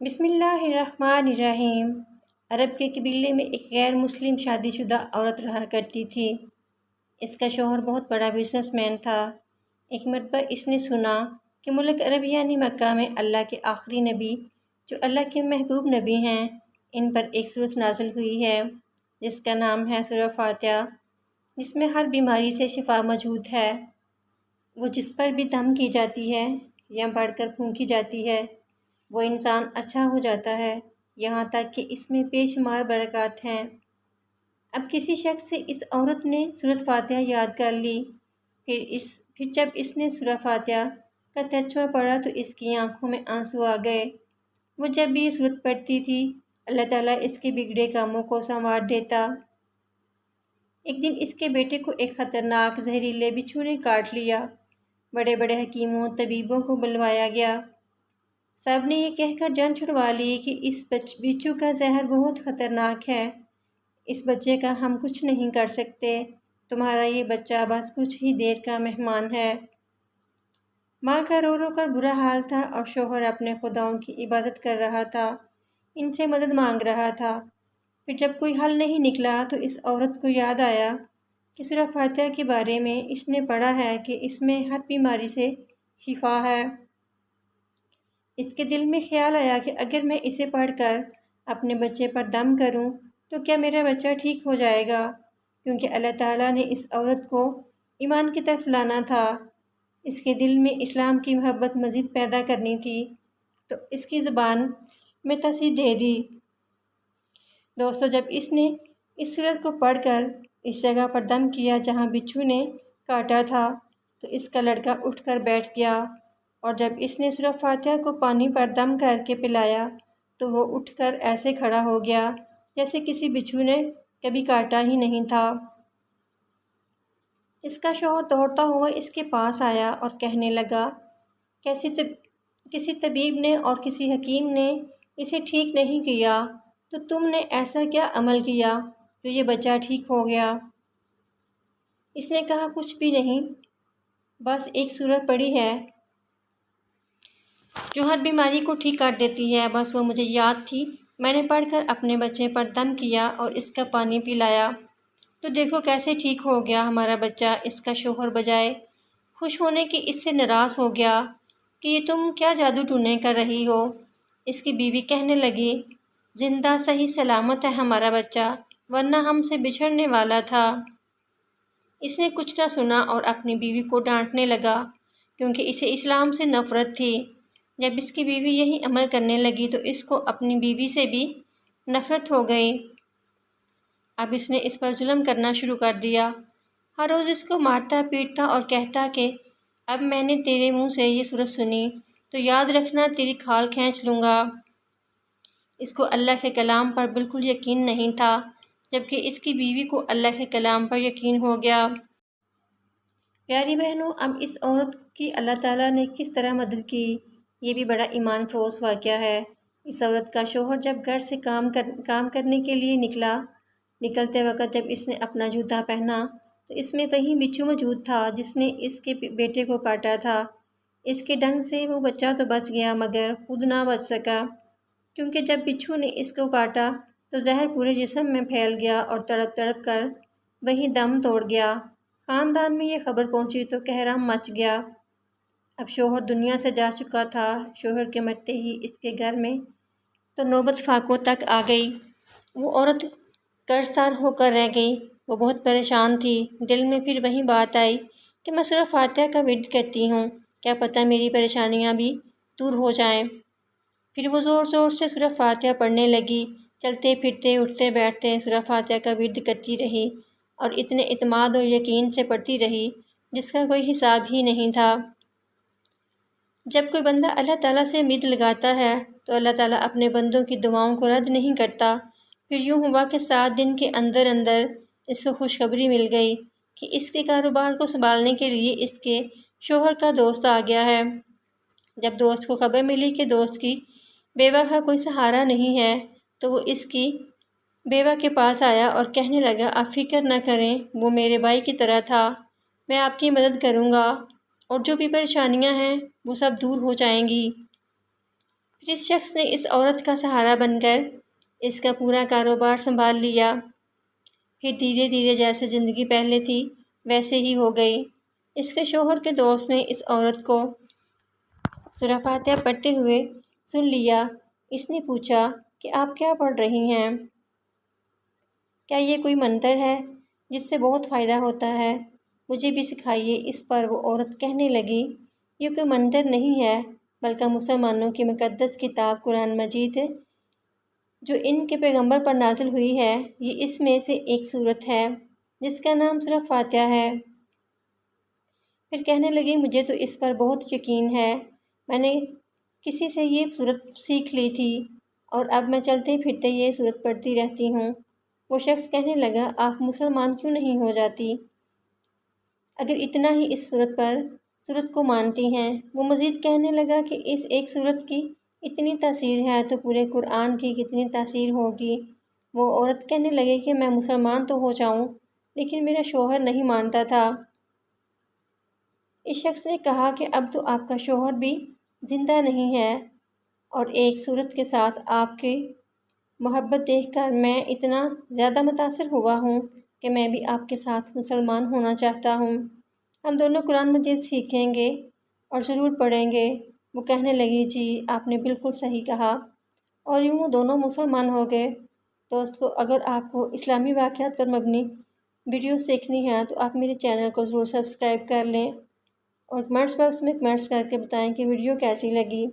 بسم اللہ الرحمن الرحیم۔ عرب کے قبیلے میں ایک غیر مسلم شادی شدہ عورت رہا کرتی تھی۔ اس کا شوہر بہت بڑا بزنس مین تھا۔ ایک مرتبہ اس نے سنا کہ ملک عرب یعنی مکہ میں اللہ کے آخری نبی جو اللہ کے محبوب نبی ہیں، ان پر ایک سورت نازل ہوئی ہے جس کا نام ہے سورہ فاتحہ، جس میں ہر بیماری سے شفا موجود ہے۔ وہ جس پر بھی دم کی جاتی ہے یا بڑھ کر پھونکی جاتی ہے وہ انسان اچھا ہو جاتا ہے، یہاں تک کہ اس میں بے شمار برکات ہیں۔ اب کسی شخص سے اس عورت نے سورۃ فاتحہ یاد کر لی۔ پھر جب اس نے سورہ فاتحہ کا ترجمہ پڑھا تو اس کی آنکھوں میں آنسو آ گئے۔ وہ جب بھی یہ سورت پڑھتی تھی اللہ تعالیٰ اس کے بگڑے کاموں کو سنوار دیتا۔ ایک دن اس کے بیٹے کو ایک خطرناک زہریلے بچھو نے کاٹ لیا۔ بڑے بڑے حکیموں طبیبوں کو بلوایا گیا۔ سب نے یہ کہہ کر جان چھڑوا لی کہ اس بچھو کا زہر بہت خطرناک ہے، اس بچے کا ہم کچھ نہیں کر سکتے، تمہارا یہ بچہ بس کچھ ہی دیر کا مہمان ہے۔ ماں کا رو رو کر برا حال تھا اور شوہر اپنے خداؤں کی عبادت کر رہا تھا، ان سے مدد مانگ رہا تھا۔ پھر جب کوئی حل نہیں نکلا تو اس عورت کو یاد آیا کہ سورہ فاتحہ کے بارے میں اس نے پڑھا ہے کہ اس میں ہر بیماری سے شفا ہے۔ اس کے دل میں خیال آیا کہ اگر میں اسے پڑھ کر اپنے بچے پر دم کروں تو کیا میرا بچہ ٹھیک ہو جائے گا، کیونکہ اللہ تعالیٰ نے اس عورت کو ایمان کی طرف لانا تھا، اس کے دل میں اسلام کی محبت مزید پیدا کرنی تھی، تو اس کی زبان میں تصحیح دے دی۔ دوستو، جب اس نے اس سورت کو پڑھ کر اس جگہ پر دم کیا جہاں بچھو نے کاٹا تھا تو اس کا لڑکا اٹھ کر بیٹھ گیا، اور جب اس نے سورہ فاتحہ کو پانی پر دم کر کے پلایا تو وہ اٹھ کر ایسے کھڑا ہو گیا جیسے کسی بچھو نے کبھی کاٹا ہی نہیں تھا۔ اس کا شوہر دوڑتا ہوا اس کے پاس آیا اور کہنے لگا، کسی طبیب نے اور کسی حکیم نے اسے ٹھیک نہیں کیا، تو تم نے ایسا کیا عمل کیا جو یہ بچہ ٹھیک ہو گیا؟ اس نے کہا، کچھ بھی نہیں، بس ایک سورت پڑھی ہے جو ہر بیماری کو ٹھیک کر دیتی ہے، بس وہ مجھے یاد تھی، میں نے پڑھ کر اپنے بچے پر دم کیا اور اس کا پانی پلایا، تو دیکھو کیسے ٹھیک ہو گیا ہمارا بچہ۔ اس کا شوہر بجائے خوش ہونے کے اس سے ناراض ہو گیا کہ یہ تم کیا جادو ٹونے کر رہی ہو۔ اس کی بیوی کہنے لگی، زندہ صحیح سلامت ہے ہمارا بچہ، ورنہ ہم سے بچھڑنے والا تھا۔ اس نے کچھ نہ سنا اور اپنی بیوی کو ڈانٹنے لگا کیونکہ اسے اسلام سے نفرت تھی۔ جب اس کی بیوی یہی عمل کرنے لگی تو اس کو اپنی بیوی سے بھی نفرت ہو گئی۔ اب اس نے اس پر ظلم کرنا شروع کر دیا، ہر روز اس کو مارتا پیٹتا اور کہتا کہ اب میں نے تیرے منہ سے یہ سورت سنی تو یاد رکھنا تیری کھال کھینچ لوں گا۔ اس کو اللہ کے کلام پر بالکل یقین نہیں تھا، جبکہ اس کی بیوی کو اللہ کے کلام پر یقین ہو گیا۔ پیاری بہنوں، اب اس عورت کی اللہ تعالیٰ نے کس طرح مدد کی، یہ بھی بڑا ایمان فروز واقعہ ہے۔ اس عورت کا شوہر جب گھر سے کام کرنے کے لیے نکلتے وقت جب اس نے اپنا جوتا پہنا تو اس میں وہی بچھو موجود تھا جس نے اس کے بیٹے کو کاٹا تھا۔ اس کے ڈنگ سے وہ بچہ تو بچ گیا مگر خود نہ بچ سکا، کیونکہ جب بچھو نے اس کو کاٹا تو زہر پورے جسم میں پھیل گیا اور تڑپ تڑپ کر وہیں دم توڑ گیا۔ خاندان میں یہ خبر پہنچی تو قہرام مچ گیا۔ اب شوہر دنیا سے جا چکا تھا۔ شوہر کے مرتے ہی اس کے گھر میں تو نوبت فاقوں تک آ گئی۔ وہ عورت قرض سار ہو کر رہ گئی۔ وہ بہت پریشان تھی۔ دل میں پھر وہی بات آئی کہ میں سورہ فاتحہ کا ورد کرتی ہوں، کیا پتہ میری پریشانیاں بھی دور ہو جائیں۔ پھر وہ زور زور سے سورہ فاتحہ پڑھنے لگی، چلتے پھرتے اٹھتے بیٹھتے سورہ فاتحہ کا ورد کرتی رہی اور اتنے اعتماد اور یقین سے پڑھتی رہی جس کا کوئی حساب ہی نہیں تھا۔ جب کوئی بندہ اللہ تعالیٰ سے امید لگاتا ہے تو اللہ تعالیٰ اپنے بندوں کی دعاؤں کو رد نہیں کرتا۔ پھر یوں ہوا کہ 7 دن کے اندر اندر اس کو خوشخبری مل گئی کہ اس کے کاروبار کو سنبھالنے کے لیے اس کے شوہر کا دوست آ گیا ہے۔ جب دوست کو خبر ملی کہ دوست کی بیوہ کا کوئی سہارا نہیں ہے تو وہ اس کی بیوہ کے پاس آیا اور کہنے لگا، آپ فکر نہ کریں، وہ میرے بھائی کی طرح تھا، میں آپ کی مدد کروں گا اور جو بھی پریشانیاں ہیں وہ سب دور ہو جائیں گی۔ پھر اس شخص نے اس عورت کا سہارا بن کر اس کا پورا کاروبار سنبھال لیا۔ پھر دھیرے دھیرے جیسے زندگی پہلے تھی ویسے ہی ہو گئی۔ اس کے شوہر کے دوست نے اس عورت کو سورہ فاتحہ پڑھتے ہوئے سن لیا۔ اس نے پوچھا کہ آپ کیا پڑھ رہی ہیں؟ کیا یہ کوئی منتر ہے جس سے بہت فائدہ ہوتا ہے؟ مجھے بھی سکھائیے۔ اس پر وہ عورت کہنے لگی، یہ کوئی منتر نہیں ہے بلکہ مسلمانوں کی مقدس کتاب قرآن مجید جو ان کے پیغمبر پر نازل ہوئی ہے، یہ اس میں سے ایک سورت ہے جس کا نام سورہ فاتحہ ہے۔ پھر کہنے لگی، مجھے تو اس پر بہت یقین ہے، میں نے کسی سے یہ سورت سیکھ لی تھی اور اب میں چلتے پھرتے یہ سورت پڑھتی رہتی ہوں۔ وہ شخص کہنے لگا، آپ مسلمان کیوں نہیں ہو جاتی اگر اتنا ہی اس سورت کو مانتی ہیں؟ وہ مزید کہنے لگا کہ اس ایک سورت کی اتنی تاثیر ہے تو پورے قرآن کی کتنی تاثیر ہوگی۔ وہ عورت کہنے لگی کہ میں مسلمان تو ہو جاؤں لیکن میرا شوہر نہیں مانتا تھا۔ اس شخص نے کہا کہ اب تو آپ کا شوہر بھی زندہ نہیں ہے اور ایک سورت کے ساتھ آپ کی محبت دیکھ کر میں اتنا زیادہ متاثر ہوا ہوں کہ میں بھی آپ کے ساتھ مسلمان ہونا چاہتا ہوں۔ ہم دونوں قرآن مجید سیکھیں گے اور ضرور پڑھیں گے۔ وہ کہنے لگی، جی آپ نے بالکل صحیح کہا، اور یوں وہ دونوں مسلمان ہو گئے۔ دوستو، اگر آپ کو اسلامی واقعات پر مبنی ویڈیوز دیکھنی ہے تو آپ میرے چینل کو ضرور سبسکرائب کر لیں اور کمنٹس باکس میں کمنٹس کر کے بتائیں کہ ویڈیو کیسی لگی۔